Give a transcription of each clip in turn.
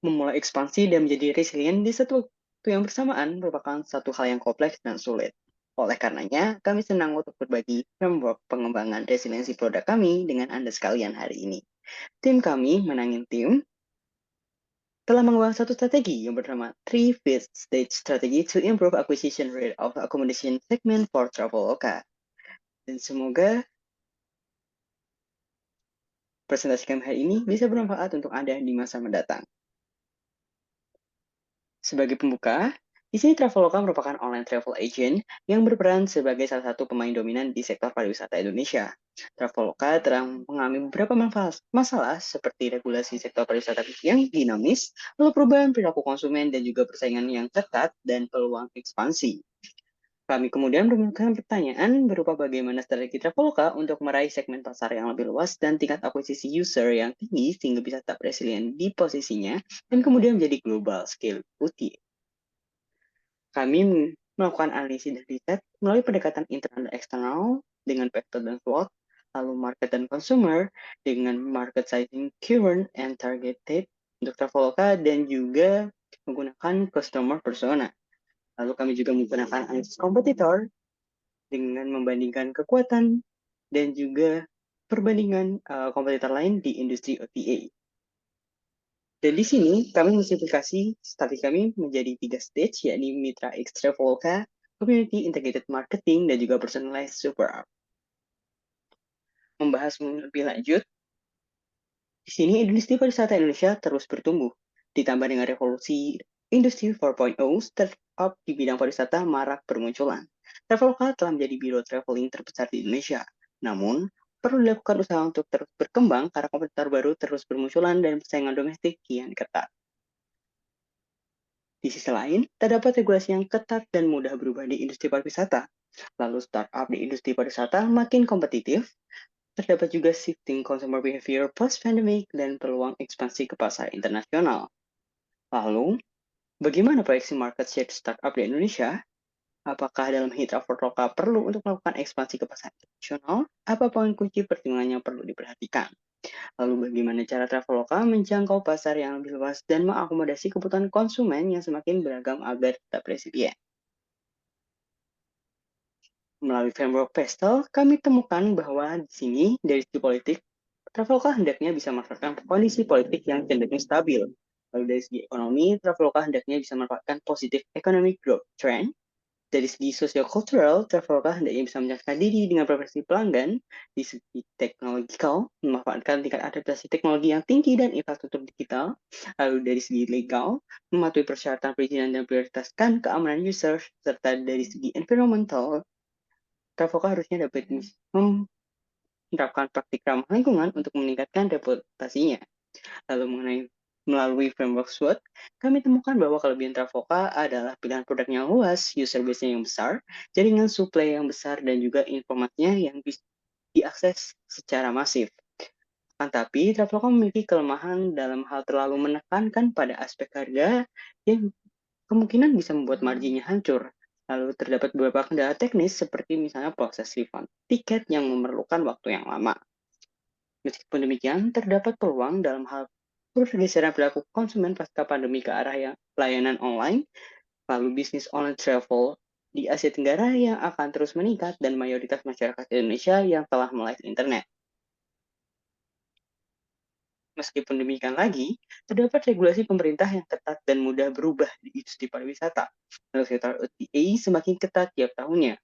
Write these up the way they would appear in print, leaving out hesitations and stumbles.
Memulai ekspansi dan menjadi resilient di satu waktu yang bersamaan merupakan satu hal yang kompleks dan sulit. Oleh karenanya, kami senang untuk berbagi framework pengembangan resiliensi produk kami dengan Anda sekalian hari ini. Tim kami, Menangin Tim, telah mengembangkan satu strategi yang bernama Three Fifth Stage Strategy to Improve Acquisition Rate of Accommodation Segment for Traveloka. Dan semoga presentasi kami hari ini bisa bermanfaat untuk Anda di masa mendatang. Sebagai pembuka, di sini Traveloka merupakan online travel agent yang berperan sebagai salah satu pemain dominan di sektor pariwisata Indonesia. Traveloka telah mengalami beberapa masalah seperti regulasi sektor pariwisata yang dinamis, lalu perubahan perilaku konsumen dan juga persaingan yang ketat dan peluang ekspansi. Kami kemudian menemukan pertanyaan berupa bagaimana strategi Traveloka untuk meraih segmen pasar yang lebih luas dan tingkat akuisisi user yang tinggi sehingga bisa tetap resilient di posisinya dan kemudian menjadi global scale OTA. Kami melakukan analisis dan riset melalui pendekatan internal dan eksternal dengan vector dan SWOT, lalu market dan consumer dengan market sizing, current, and targeted untuk Traveloka dan juga menggunakan customer persona. Lalu kami juga menggunakan analisis kompetitor dengan membandingkan kekuatan dan juga perbandingan kompetitor lain di industri OTA. Dan di sini kami mensimplifikasi strategi kami menjadi 3 stage, yakni Mitra X Traveloka, Community Integrated Marketing, dan juga Personalized Super App. Membahas lebih lanjut, di sini industri pariwisata Indonesia terus bertumbuh, ditambah dengan revolusi Industri 4.0, startup di bidang pariwisata marak bermunculan. Traveloka telah menjadi biro traveling terbesar di Indonesia. Namun, perlu dilakukan usaha untuk terus berkembang karena kompetitor baru terus bermunculan dan persaingan domestik kian ketat. Di sisi lain, terdapat regulasi yang ketat dan mudah berubah di industri pariwisata. Lalu startup di industri pariwisata makin kompetitif, terdapat juga shifting consumer behavior post-pandemic dan peluang ekspansi ke pasar internasional. Lalu, bagaimana proyeksi market share startup di Indonesia? Apakah dalam hit Traveloka perlu untuk melakukan ekspansi ke pasar internasional? Apa poin kunci pertimbangan yang perlu diperhatikan? Lalu bagaimana cara Traveloka menjangkau pasar yang lebih luas dan mengakomodasi kebutuhan konsumen yang semakin beragam agar tetap resilient? Melalui framework PESTEL, kami temukan bahwa di sini dari segi politik, Traveloka hendaknya bisa memanfaatkan kondisi politik yang cenderung stabil. Lalu dari segi ekonomi, Traveloka hendaknya bisa memanfaatkan positif economic growth trend. Dari segi socio-cultural, Traveloka hendaknya bisa menjelaskan diri dengan preferensi pelanggan. Di segi teknologikal, memanfaatkan tingkat adaptasi teknologi yang tinggi dan infrastruktur digital. Lalu dari segi legal, mematuhi persyaratan perizinan dan prioritaskan keamanan user. Serta dari segi environmental, Traveloka harusnya dapat menerapkan praktik ramah lingkungan untuk meningkatkan reputasinya. Lalu melalui framework SWOT, kami temukan bahwa kelebihan Traveloka adalah pilihan produk yang luas, user base-nya yang besar, jaringan supply yang besar, dan juga informasinya yang bisa diakses secara masif. Akan tapi, Traveloka memiliki kelemahan dalam hal terlalu menekankan pada aspek harga yang kemungkinan bisa membuat marginnya hancur. Lalu terdapat beberapa kendala teknis seperti misalnya proses refund tiket yang memerlukan waktu yang lama. Meskipun demikian, terdapat peluang dalam hal pergeseran perilaku konsumen pasca pandemi ke arah yang layanan online, lalu bisnis online travel di Asia Tenggara yang akan terus meningkat dan mayoritas masyarakat Indonesia yang telah melek internet. Meskipun demikian lagi, terdapat regulasi pemerintah yang ketat dan mudah berubah di industri pariwisata. Lalu sektor OTA semakin ketat tiap tahunnya.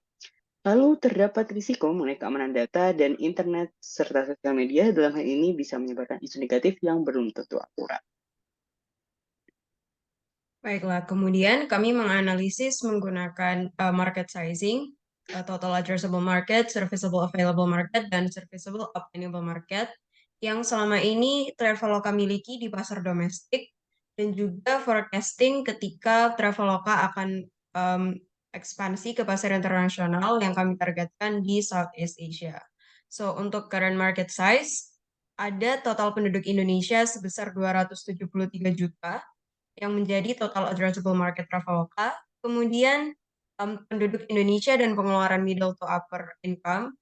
Lalu terdapat risiko mengenai keamanan data dan internet serta sosial media dalam hal ini bisa menyebarkan isu negatif yang belum tentu akurat. Baiklah, kemudian kami menganalisis menggunakan market sizing, total addressable market, serviceable available market, dan serviceable obtainable market yang selama ini Traveloka miliki di pasar domestik dan juga forecasting ketika Traveloka akan ekspansi ke pasar internasional yang kami targetkan di Southeast Asia. So, untuk current market size, ada total penduduk Indonesia sebesar 273 juta yang menjadi total addressable market Traveloka. Kemudian penduduk Indonesia dan pengeluaran middle to upper income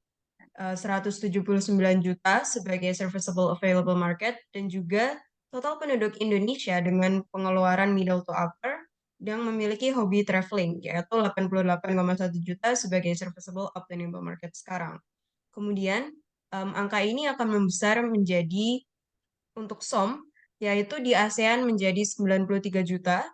179 juta sebagai serviceable available market dan juga Total penduduk Indonesia dengan pengeluaran middle to upper yang memiliki hobi traveling, yaitu 88,1 juta sebagai serviceable obtainable market sekarang. Kemudian, angka ini akan membesar menjadi untuk SOM, yaitu di ASEAN menjadi 93 juta,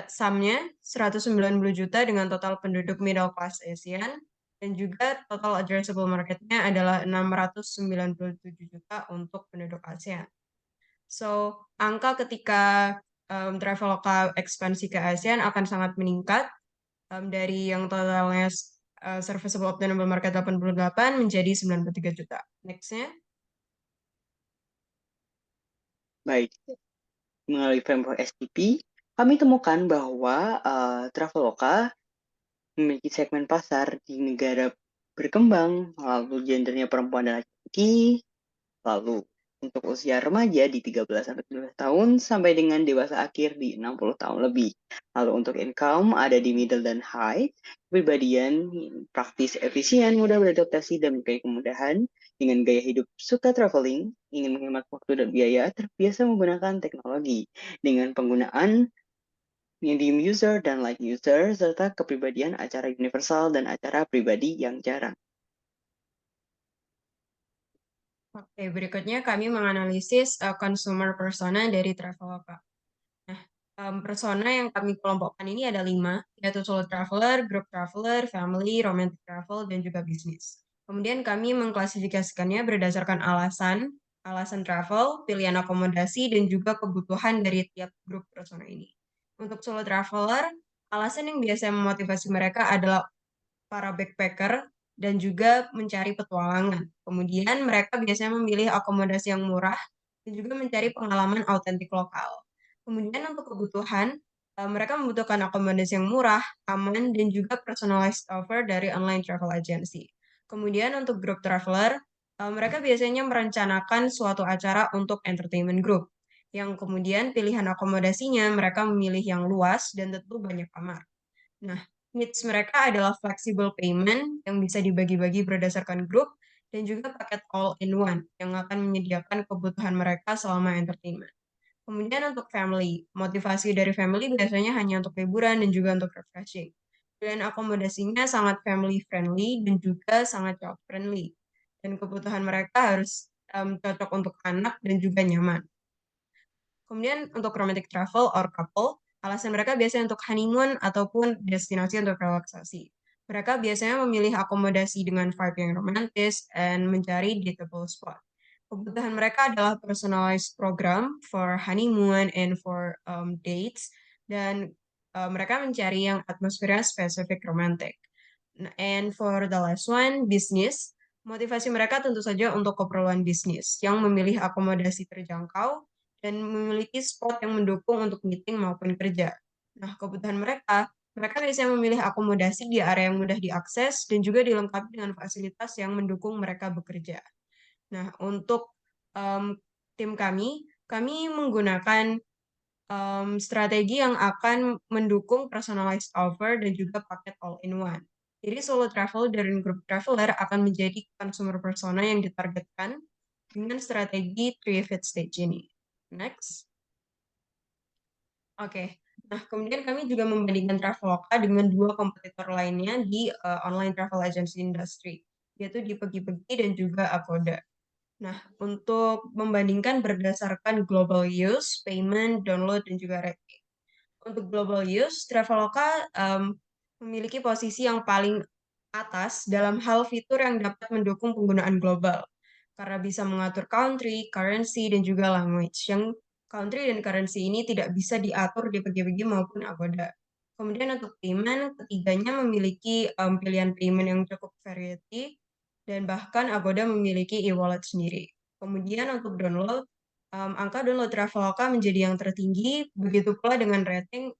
SAM-nya 190 juta dengan total penduduk middle class ASEAN, dan juga total addressable market-nya adalah 697 juta untuk penduduk ASEAN. So, angka ketika Traveloka ekspansi ke ASEAN akan sangat meningkat dari yang totalnya serviceable obtainable market 88 menjadi 93 juta. Next-nya. Baik, melalui framework STP, kami temukan bahwa Traveloka memiliki segmen pasar di negara berkembang, lalu gendernya perempuan dan laki-laki, lalu untuk usia remaja di 13 sampai 17 tahun sampai dengan dewasa akhir di 60 tahun lebih. Lalu untuk income ada di middle dan high, kepribadian praktis, efisien, mudah beradaptasi dan menyukai kemudahan, dengan gaya hidup suka traveling, ingin menghemat waktu dan biaya, terbiasa menggunakan teknologi dengan penggunaan medium user dan light user, serta kepribadian acara universal dan acara pribadi yang jarang. Oke, berikutnya kami menganalisis consumer persona dari Traveloka. Nah, persona yang kami kelompokkan ini ada 5, yaitu solo traveler, group traveler, family, romantic travel, dan juga bisnis. Kemudian kami mengklasifikasikannya berdasarkan alasan travel, pilihan akomodasi, dan juga kebutuhan dari tiap grup persona ini. Untuk solo traveler, alasan yang biasa memotivasi mereka adalah para backpacker dan juga mencari petualangan. Kemudian mereka biasanya memilih akomodasi yang murah dan juga mencari pengalaman autentik lokal. Kemudian untuk kebutuhan, mereka membutuhkan akomodasi yang murah, aman, dan juga personalized offer dari online travel agency. Kemudian untuk group traveler, mereka biasanya merencanakan suatu acara untuk entertainment group, yang kemudian pilihan akomodasinya mereka memilih yang luas dan tentu banyak kamar. Nah, needs mereka adalah flexible payment yang bisa dibagi-bagi berdasarkan grup dan juga paket all in one yang akan menyediakan kebutuhan mereka selama entertainment. Kemudian untuk family, motivasi dari family biasanya hanya untuk liburan dan juga untuk refreshing. Dan akomodasinya sangat family friendly dan juga sangat child friendly. Dan kebutuhan mereka harus cocok untuk anak dan juga nyaman. Kemudian untuk romantic travel or couple, alasan mereka biasanya untuk honeymoon ataupun destinasi untuk relaksasi. Mereka biasanya memilih akomodasi dengan vibe yang romantis dan mencari dateable spot. Kebutuhan mereka adalah personalized program for honeymoon and for dates, dan mereka mencari yang atmosfernya spesifik romantic. And for the last one, business. Motivasi mereka tentu saja untuk keperluan bisnis yang memilih akomodasi terjangkau dan memiliki spot yang mendukung untuk meeting maupun kerja. Nah, kebutuhan mereka biasanya memilih akomodasi di area yang mudah diakses dan juga dilengkapi dengan fasilitas yang mendukung mereka bekerja. Nah, untuk tim kami menggunakan strategi yang akan mendukung personalized offer dan juga paket all-in-one. Jadi solo travel dan group traveler akan menjadi consumer persona yang ditargetkan dengan strategi 3 fit stage ini. Next. Oke. Nah, kemudian kami juga membandingkan Traveloka dengan 2 kompetitor lainnya di online travel agency industry, yaitu di Pegi-Pegi dan juga Agoda. Nah, untuk membandingkan berdasarkan global use, payment, download, dan juga rating. Untuk global use, Traveloka memiliki posisi yang paling atas dalam hal fitur yang dapat mendukung penggunaan global, karena bisa mengatur country, currency, dan juga language, yang country dan currency ini tidak bisa diatur di PGBG maupun Agoda. Kemudian untuk payment, ketiganya memiliki pilihan payment yang cukup variety, dan bahkan Agoda memiliki e-wallet sendiri. Kemudian untuk download, angka download Traveloka menjadi yang tertinggi, begitu pula dengan rating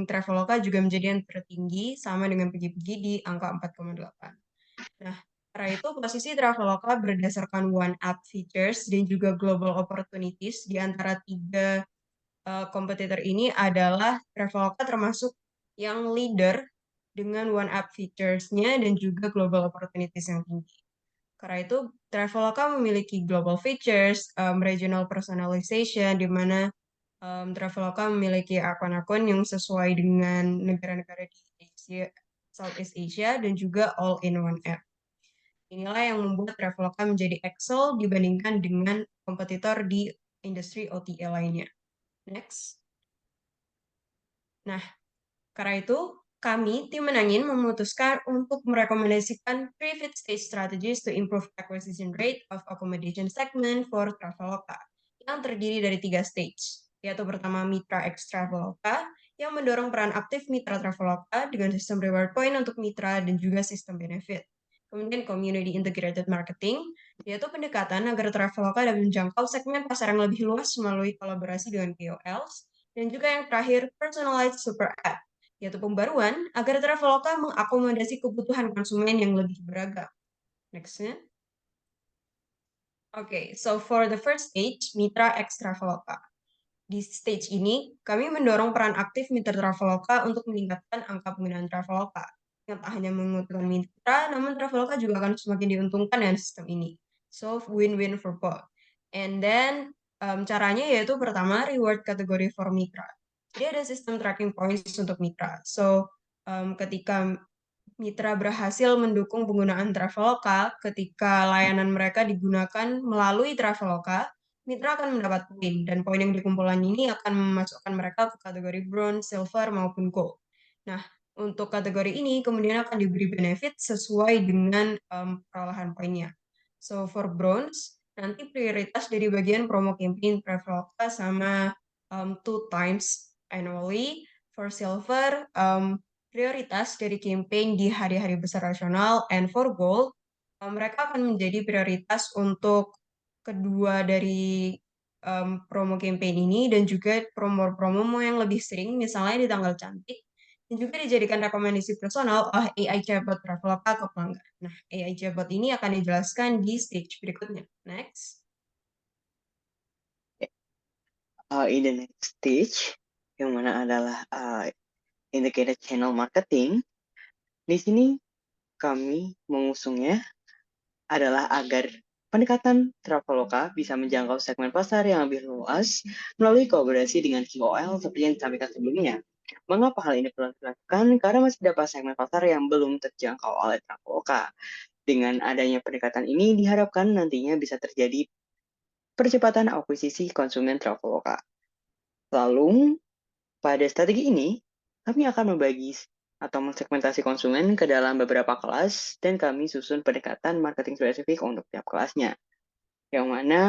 Traveloka juga menjadi yang tertinggi, sama dengan Pergi-Pergi di angka 4,8. Nah, karena itu posisi Traveloka berdasarkan One App Features dan juga Global Opportunities di antara 3 kompetitor ini adalah Traveloka termasuk yang leader dengan One App Features-nya dan juga Global Opportunities yang tinggi. Karena itu, Traveloka memiliki global features, regional personalization, di mana Traveloka memiliki akun-akun yang sesuai dengan negara-negara di Asia, Southeast Asia, dan juga all-in-one app. Inilah yang membuat Traveloka menjadi excel dibandingkan dengan kompetitor di industri OTA lainnya. Next. Nah, karena itu, kami, tim Menangin, memutuskan untuk merekomendasikan 3 fit stage strategies to improve acquisition rate of accommodation segment for Traveloka, yang terdiri dari 3 stage, yaitu pertama Mitra X Traveloka, yang mendorong peran aktif Mitra Traveloka dengan sistem reward point untuk Mitra dan juga sistem benefit. Kemudian Community Integrated Marketing, yaitu pendekatan agar Traveloka dapat menjangkau segmen pasar yang lebih luas melalui kolaborasi dengan KOLs, dan juga yang terakhir Personalized Super App, yaitu pembaruan agar Traveloka mengakomodasi kebutuhan konsumen yang lebih beragam. Next-nya. Oke, so for the first stage, Mitra X Traveloka. Di stage ini, kami mendorong peran aktif Mitra Traveloka untuk meningkatkan angka penggunaan Traveloka. Yang tak hanya menguntungkan Mitra, namun Traveloka juga akan semakin diuntungkan dengan sistem ini. So, win-win for both. And then, caranya yaitu pertama, reward kategori for Mitra. Jadi ada sistem tracking points untuk Mitra. So, ketika Mitra berhasil mendukung penggunaan Traveloka ketika layanan mereka digunakan melalui Traveloka, Mitra akan mendapat poin, dan poin yang dikumpulkan ini akan memasukkan mereka ke kategori bronze, silver, maupun gold. Nah, untuk kategori ini kemudian akan diberi benefit sesuai dengan perolehan poinnya. So, for bronze, nanti prioritas dari bagian promo campaign Traveloka sama 2 times annually. For silver, prioritas dari campaign di hari-hari besar nasional, and for gold, mereka akan menjadi prioritas untuk kedua dari promo campaign ini dan juga promo-promo yang lebih sering, misalnya di tanggal cantik, dan juga dijadikan rekomendasi personal oleh AI chatbot Traveloka ke pelanggan. Nah, AI chatbot ini akan dijelaskan di stage berikutnya. Next. In the next stage, yang mana adalah integrated channel marketing, di sini kami mengusungnya adalah agar pendekatan Traveloka bisa menjangkau segmen pasar yang lebih luas melalui kolaborasi dengan KOL seperti yang disampaikan sebelumnya. Mengapa hal ini perlu dilakukan? Karena masih dapat segmen pasar yang belum terjangkau oleh Traveloka. Dengan adanya pendekatan ini diharapkan nantinya bisa terjadi percepatan akuisisi konsumen Traveloka. Lalu, pada strategi ini, kami akan membagi atau mensegmentasi konsumen ke dalam beberapa kelas dan kami susun pendekatan marketing spesifik untuk tiap kelasnya. Yang mana,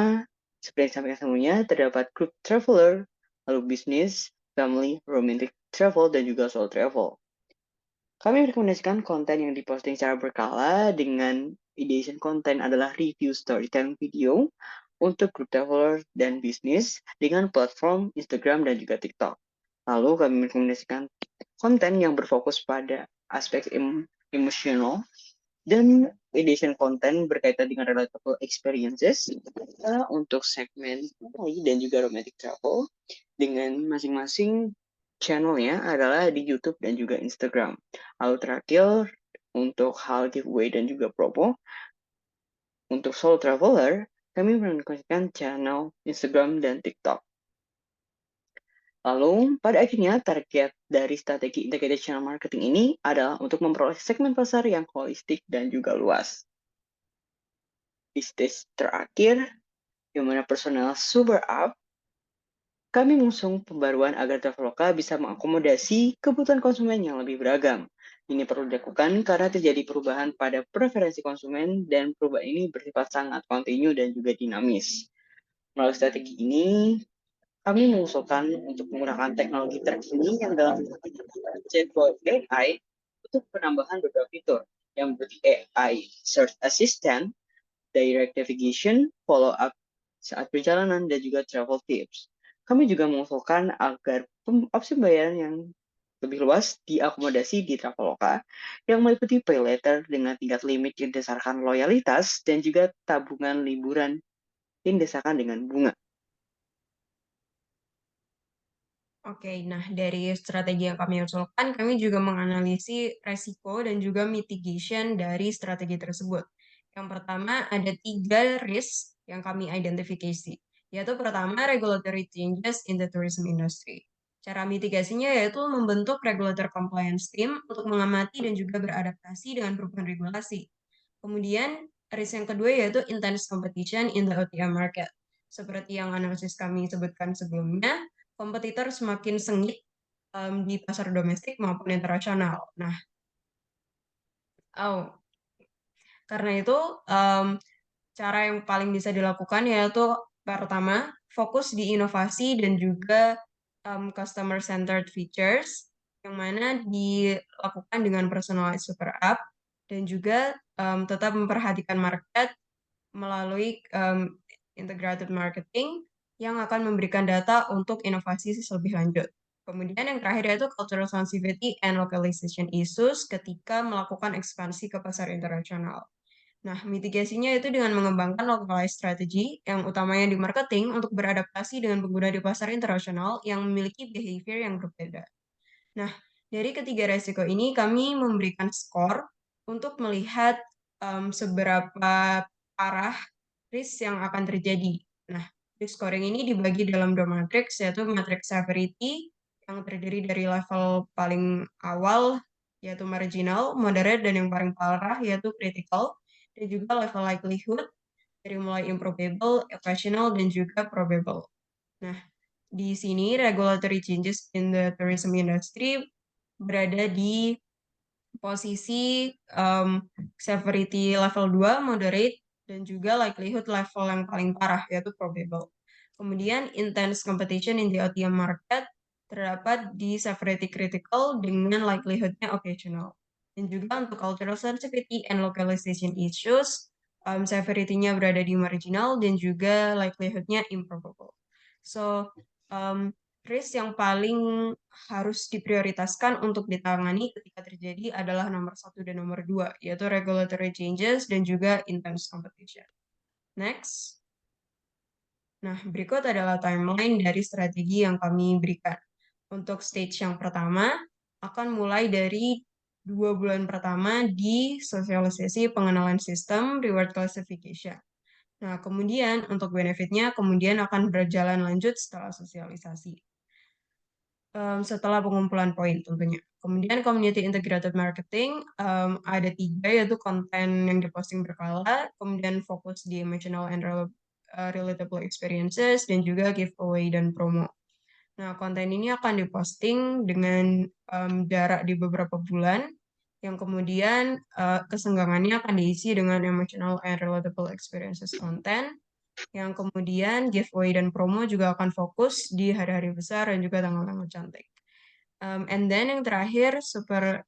seperti yang disampaikan sebelumnya, terdapat group traveler, lalu bisnis, family, romantic travel, dan juga solo travel. Kami merekomendasikan konten yang diposting secara berkala dengan ideation konten adalah review storytelling video untuk group traveler dan bisnis dengan platform Instagram dan juga TikTok. Lalu kami merekomendasikan konten yang berfokus pada aspek emosional dan edition konten berkaitan dengan relatable experiences untuk segmen family dan juga romantic travel dengan masing-masing channelnya adalah di YouTube dan juga Instagram. Lalu terakhir untuk hal giveaway dan juga promo untuk solo traveler kami merekomendasikan channel Instagram dan TikTok. Lalu, pada akhirnya, target dari strategi integrated channel marketing ini adalah untuk memperoleh segmen pasar yang holistik dan juga luas. Di stage terakhir, yang mana personal super app, kami mengusung pembaruan agar Traveloka bisa mengakomodasi kebutuhan konsumen yang lebih beragam. Ini perlu dilakukan karena terjadi perubahan pada preferensi konsumen dan perubahan ini bersifat sangat kontinu dan juga dinamis. Melalui strategi ini, kami mengusulkan untuk menggunakan teknologi terkini yang dalam chatbot AI untuk penambahan beberapa fitur yang seperti AI Search Assistant, Direct Navigation, Follow Up saat perjalanan, dan juga Travel Tips. Kami juga mengusulkan agar opsi pembayaran yang lebih luas diakomodasi di Traveloka yang meliputi pay later dengan tingkat limit yang berdasarkan loyalitas dan juga tabungan liburan yang didasarkan dengan bunga. Oke, nah dari strategi yang kami usulkan, kami juga menganalisis resiko dan juga mitigation dari strategi tersebut. Yang pertama ada 3 risk yang kami identifikasi, yaitu pertama regulatory changes in the tourism industry. Cara mitigasinya yaitu membentuk regulator compliance team untuk mengamati dan juga beradaptasi dengan perubahan regulasi. Kemudian risk yang kedua yaitu intense competition in the OTM market. Seperti yang analisis kami sebutkan sebelumnya, kompetitor semakin sengit di pasar domestik maupun internasional. Nah, karena itu cara yang paling bisa dilakukan yaitu pertama, fokus di inovasi dan juga customer centered features yang mana dilakukan dengan personalized super app dan juga tetap memperhatikan market melalui integrated marketing yang akan memberikan data untuk inovasi lebih lanjut. Kemudian yang terakhir yaitu cultural sensitivity and localization issues ketika melakukan ekspansi ke pasar internasional. Nah, mitigasinya itu dengan mengembangkan localized strategy yang utamanya di marketing untuk beradaptasi dengan pengguna di pasar internasional yang memiliki behavior yang berbeda. Nah, dari ketiga resiko ini kami memberikan skor untuk melihat seberapa parah risk yang akan terjadi. Nah, risk scoring ini dibagi dalam 2 matriks, yaitu matriks severity yang terdiri dari level paling awal, yaitu marginal, moderate, dan yang paling parah, yaitu critical, dan juga level likelihood, dari mulai improbable, occasional, dan juga probable. Nah, di sini regulatory changes in the tourism industry berada di posisi severity level 2, moderate, dan juga likelihood level yang paling parah, yaitu probable. Kemudian intense competition in the OTM market terdapat di severity critical dengan likelihood-nya occasional. Dan juga untuk cultural sensitivity and localization issues, severity-nya berada di marginal dan juga likelihood-nya improbable. So, risk yang paling harus diprioritaskan untuk ditangani ketika terjadi adalah nomor 1 dan nomor 2, yaitu regulatory changes dan juga intense competition. Next. Nah, berikut adalah timeline dari strategi yang kami berikan. Untuk stage yang pertama, akan mulai dari 2 bulan pertama di sosialisasi pengenalan sistem reward classification. Nah, kemudian untuk benefitnya kemudian akan berjalan lanjut setelah sosialisasi. Setelah pengumpulan poin tentunya. Kemudian community integrated marketing, ada 3 yaitu konten yang diposting berkala, kemudian fokus di emotional and relatable experiences, dan juga giveaway dan promo. Nah, konten ini akan diposting dengan jarak di beberapa bulan, yang kemudian kesenggangannya akan diisi dengan emotional and relatable experiences konten, yang kemudian giveaway dan promo juga akan fokus di hari-hari besar dan juga tanggal-tanggal cantik. And then yang terakhir super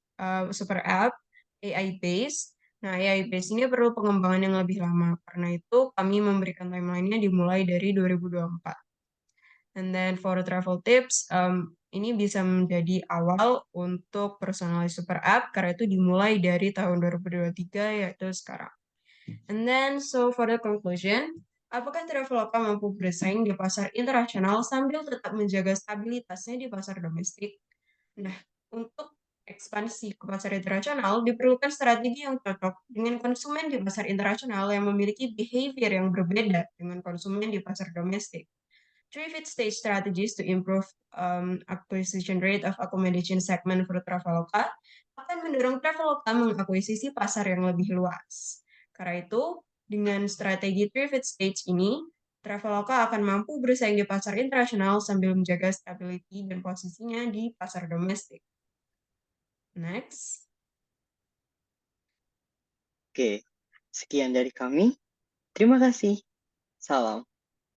app AI based. Nah, AI based ini perlu pengembangan yang lebih lama. Karena itu kami memberikan timeline-nya dimulai dari 2024. And then for travel tips, ini bisa menjadi awal untuk personalized super app karena itu dimulai dari tahun 2023 yaitu sekarang. And then, so for the conclusion, apakah Traveloka mampu bersaing di pasar internasional sambil tetap menjaga stabilitasnya di pasar domestik? Nah, untuk ekspansi ke pasar internasional diperlukan strategi yang cocok dengan konsumen di pasar internasional yang memiliki behavior yang berbeda dengan konsumen di pasar domestik. Three fit stage strategies to improve acquisition rate of accommodation segment for Traveloka akan mendorong Traveloka mengakuisisi pasar yang lebih luas. Karena itu, dengan strategi three fit stage ini, Traveloka akan mampu bersaing di pasar internasional sambil menjaga stability dan posisinya di pasar domestik. Next. Oke, sekian dari kami. Terima kasih. Salam.